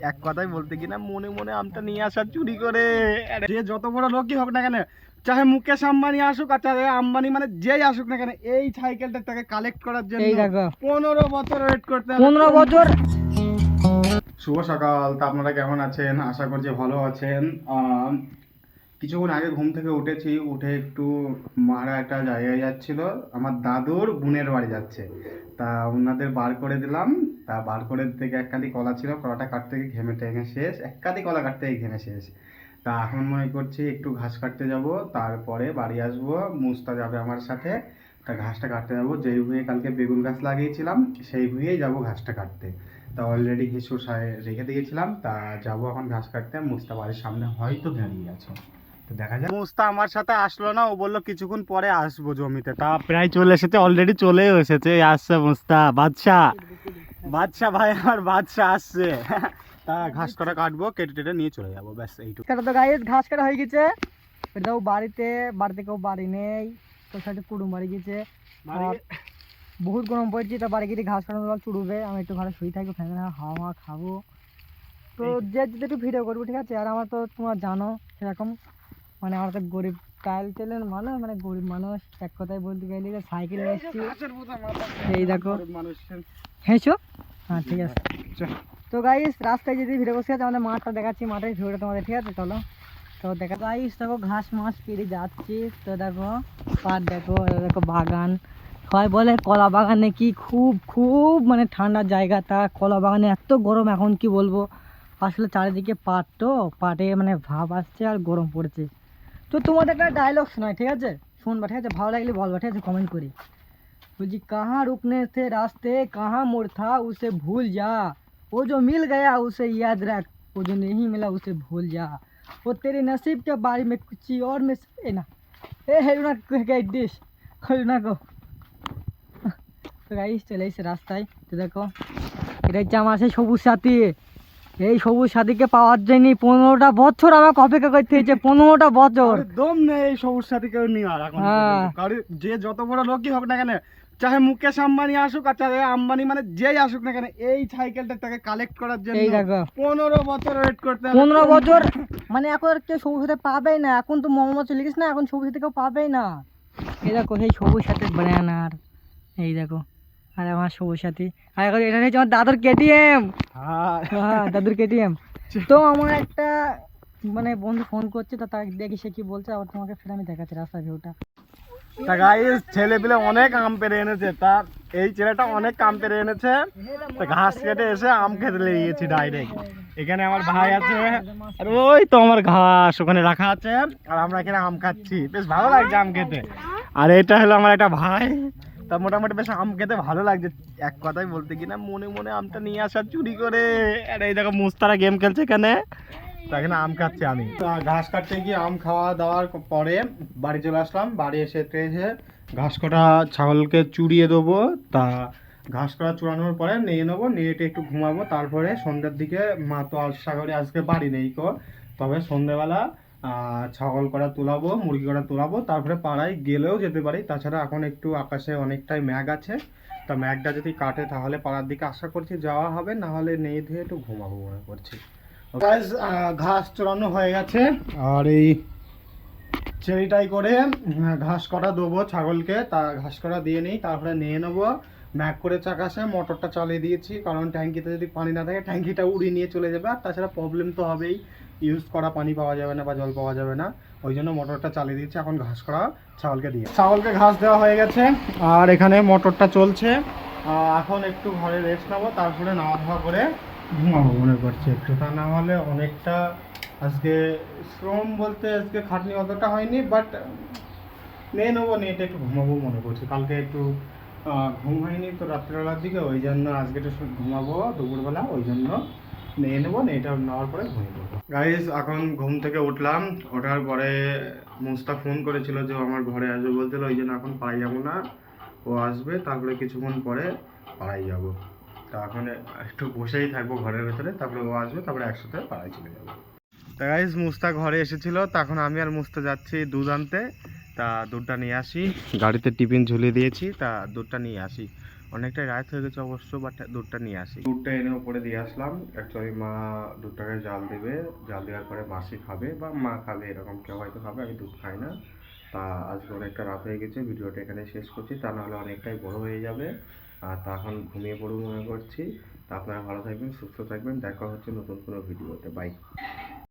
এক কথাই বলতে কি না, মনে মনে আমটা নিয়ে আসা চুরি করে। যে যত বড় লোকই হোক না কেন, চাহে মুকেশ আম্বানি আসুক আর চাহে আম্বানি, মানে যেই আসুক না কেন, এই সাইকেলটা তাকে কালেক্ট করার জন্য 15 বছর ওয়েট করতে হবে। 15 বছর। শুভ সকাল। তা আপনারা কেমন আছেন? আশা করছি ভালো আছেন। কিছুক্ষণ আগে ঘুম থেকে উঠেছি, উঠে একটু মারা একটা জায়গায় যাচ্ছিল, আমার দাদুর বোনের বাড়ি যাচ্ছে। তা ওনাদের বার করে দিলাম। তা বার করে থেকে এক কাঁদি কলা ছিল, কলাটা কাটতে গিয়ে ঘেমে টেঙে শেষ, এক কাঁদি কলা কাটতে গিয়ে ঘেমে শেষ। তা এখন মনে করছি একটু ঘাস কাটতে যাব, তারপরে বাড়ি আসবো, মুস্তা যাবে আমার সাথে। তা ঘাসটা কাটতে যাবো, যেই ভুঁয়ে কালকে বেগুন গাছ লাগিয়েছিলাম সেই ভুঁয়েই যাবো ঘাসটা কাটতে। তা অলরেডি কিছু রেখে দিয়েছিলাম, তা যাবো এখন ঘাস কাটতে। মুস্তা বাড়ির সামনে হয়তো দাঁড়িয়ে আছে, তো দেখা যাক। মুস্তা আমার সাথে আসলো না, ও বললো কিছুক্ষণ পরে আসবো জমিতে। তা প্রায় চলে এসেছে, অলরেডি চলেও এসেছে। আসছে মুস্তা, বাদশা বাদশা ভাই, আমার বাদশা আসছে। তা ঘাস কটা কাটবো, কেটে টেটে নিয়ে চলে যাবো, ব্যাস এইটুকু। কাটা তো গাইস, ঘাস কাটা হয়ে গেছে। এটাও বাড়িতে কেউ বাড়ি নেই, তো সাইডে কুটুম বাড়ি গেছে। বহুত গরম পড়ছে, তা বাড়ি গিয়ে ঘাস কাটানো চুড়বে। আমি একটু ঘরে শুয়ে থাকবো, ফ্যানে হাওয়া খাবো। তো যে যদি একটু ভিডিও করবো, ঠিক আছে। আর আমার তো তোমরা জানো সেরকম, মানে আমার তো গরিব টাইলের মানুষ, মানে গরিব মানুষ এক কথায় বলতে গেলে। সাইকেল নিয়ে এসছি, এই দেখো। হেঁচো, হ্যাঁ ঠিক আছে। তো গাইস, রাস্তায় যদি ভিডিও বসে আছে, আমাদের মাঠটা দেখাচ্ছি, মাঠের ভিডিওটা তোমাদের, ঠিক আছে। চলো তো দেখা। গাইস দেখো, ঘাস মাছ পেরে যাচ্ছি। তো দেখো পাট, দেখো দেখো বাগান। সবাই বলে কলা বাগান নাকি খুব খুব মানে ঠান্ডা জায়গাটা। কলা বাগানে এত গরম, এখন কি বলবো। আসলে চারিদিকে পাট, তো পাটে মানে ভাব আসছে আর গরম পড়েছে। তো তোমাদের একটা ডায়লগ শোনায়, ঠিক আছে, শুনবা, ঠিক আছে। ভালো লাগলে বলবা, ঠিক আছে, কমেন্ট করি। বলছি, कहाँ रुकने से रास्ते, कहाँ मोड़ था उसे भूल जा, वो जो मिल गया उसे याद रख, वो जो नहीं मिला उसे भूल जा, वो तेरे नसीब के बारे में कुछ और में ए ना है ना डिश ना को। তো গাইস চলে এসে রাস্তায়। তো দেখো, এটা হচ্ছে আমার সেই সবুজ সাথী। এই সবুজ সাথীকে পাওয়ার জন্য 15টা বছর আমাকে অপেক্ষা করতে হয়েছে। 15টা বছর দম নেই এই সবুজ সাথী কেউ নেওয়ার এখন। যে যত বড় লোকই হোক না কেন, চাহে মুকেশ আম্বানি আসুক আর চাহে আম্বানি, মানে যেই আসুক না কেন, এই সাইকেলটা তাকে কালেক্ট করার জন্য 15 বছর ওয়েট করতে হবে। 15 বছর মানে এখন আর কেউ সবুজ সাথী পাবেই না। এখন তো মোহাম্মদ চলে গেছে না, এখন সবুজ সাথী কেউ পাবেই না। এই দেখো সেই সবুজ সাথীর ব্যানার, এই দেখো। আর আমার সবুজ সাথী, আর এখন এটা হচ্ছে আমার দাদুর কেটিএম। হ্যাঁ, দাদুর কেটিএম। তো আমার একটা মানে বন্ধু ফোন করছে, তো তাকে দেখি সে কি বলছে, আবার তোমাকে ফের আমি দেখাচ্ছি রাস্তার ভিউটা। তা গাইস, ছেলে পেলে অনেক আম পেরে এনেছে। তা এই ছেলেটা অনেক আম পেরে এনেছে, তা ঘাস কেটে এসে আম খেতে লেগে গেছি ডাইরেক্ট। এখানে আমার ভাই আছে, আর ওই তো আমার ঘাস ওখানে রাখা আছে, আর আমরা এখানে আম খাচ্ছি, বেশ ভালো লাগছে আম খেতে। আর এটা হলো আমার একটা ভাই, তা মোটামুটি বেশ আম খেতে ভালো লাগছে। এক কথাই বলতে কি না, মনে মনে আমটা নিয়ে আসা চুরি করে। আর এই দেখো মুস্তারা গেম খেলছে এখানে, এখানে আম খাচ্ছি আমি। ঘাস কাটতে গিয়ে আম খাওয়া দাওয়ার পরে বাড়ি চলে আসলাম। বাড়ি এসে ঘাস কটা ছাগলকে চুড়িয়ে দেবো। তা ঘাস কটা চুড়ানোর পরে নিয়ে নেবো, নিয়ে একটু ঘুমাবো। তারপরে সন্ধ্যের দিকে মা তো আশা করি আজকে বাড়ি নেই কো, তবে সন্ধ্যেবেলা ছাগল কটা তোলাবো, মুরগি কটা তোলাবো, তারপরে পাড়ায় গেলেও যেতে পারি। তাছাড়া এখন একটু আকাশে অনেকটাই মেঘ আছে, তা মেঘটা যদি কাটে তাহলে পাড়ার দিকে আশা করছি যাওয়া হবে, না হলে নেই ধুয়ে একটু ঘুমাবো মনে করছি। ঘাস চড়ানো হয়ে গেছে, আর এই ছেড়িটাই করে ঘাস কটা দেবো ছাগলকে। তা ঘাস কটা দিয়ে নিই, তারপরে নিয়ে নেবো। ম্যাক করে চাকাশে মোটরটা চালিয়ে দিয়েছি, কারণ ট্যাঙ্কিতে যদি পানি না থাকে ট্যাঙ্কিটা উড়িয়ে নিয়ে চলে যাবে। আর তাছাড়া প্রবলেম তো হবেই, ইউজ করা পানি পাওয়া যাবে না বা জল পাওয়া যাবে না, ওই জন্য মোটরটা চালিয়ে দিয়েছি। এখন ঘাস করা ছাগলকে দিয়ে, ছাগলকে ঘাস দেওয়া হয়ে গেছে, আর এখানে মোটরটা চলছে। এখন একটু ঘরে রেস্ট নেবো, তারপরে নাওয়া ধাওয়া করে ঘুমাবো মনে করছি একটু। তা না হলে অনেকটা আজকে শ্রম বলতে আজকে খাটনি অতটা হয়নি, বাট নিয়ে নেবো, নিয়ে একটু ঘুমাবো মনে করছি। কালকে একটু ঘুম হয়নি তো রাত্রেবেলার দিকে, ওই জন্য আজকে একটু ঘুমাবো দুপুরবেলা, ওই জন্য নিয়ে নেবো। এটা নেওয়ার পরে ঘুমিয়ে পড়বো। গাইস এখন ঘুম থেকে উঠলাম, ওঠার পরে মুস্তা ফোন করেছিল যে আমার ঘরে আসবে বলছিল, ওই জন্য এখন পাড়ায় যাবো না, ও আসবে তারপরে কিছুক্ষণ পরে পাড়ায় যাবো। তা এখন একটু বসেই থাকবো ঘরের ভেতরে, তারপরে ও আসবে, তারপরে একসাথে পাড়ায় চলে যাবো। তা গাইস মুস্তা ঘরে এসেছিল, তখন আমি আর মুস্তা যাচ্ছি দুধ আনতে। তা দুধটা নিয়ে আসি, গাড়িতে টিফিন ঝুলিয়ে দিয়েছি, তা দুধটা নিয়ে আসি। অনেকটা রাত হয়ে গেছে অবশ্য, বাট দুধটা নিয়ে আসি। দুধটা এনে উপরে দিয়ে আসলাম। অ্যাকচুয়ালি মা দুধটাকে জাল দেবে, জাল দেওয়ার পরে মাসি খাবে বা মা খাবে, এরকম কেউ হয়তো খাবে, আমি দুধ খাই না। তা আজকে অনেকটা রাত হয়ে গেছে, ভিডিওটা এখানে শেষ করছি, তা নাহলে অনেকটাই বড় হয়ে যাবে। আর তা এখন ঘুমিয়ে পড়ব মনে করছি। তা আপনারা ভালো থাকবেন, সুস্থ থাকবেন, দেখা হচ্ছে নতুন কোনো ভিডিওতে। বাই।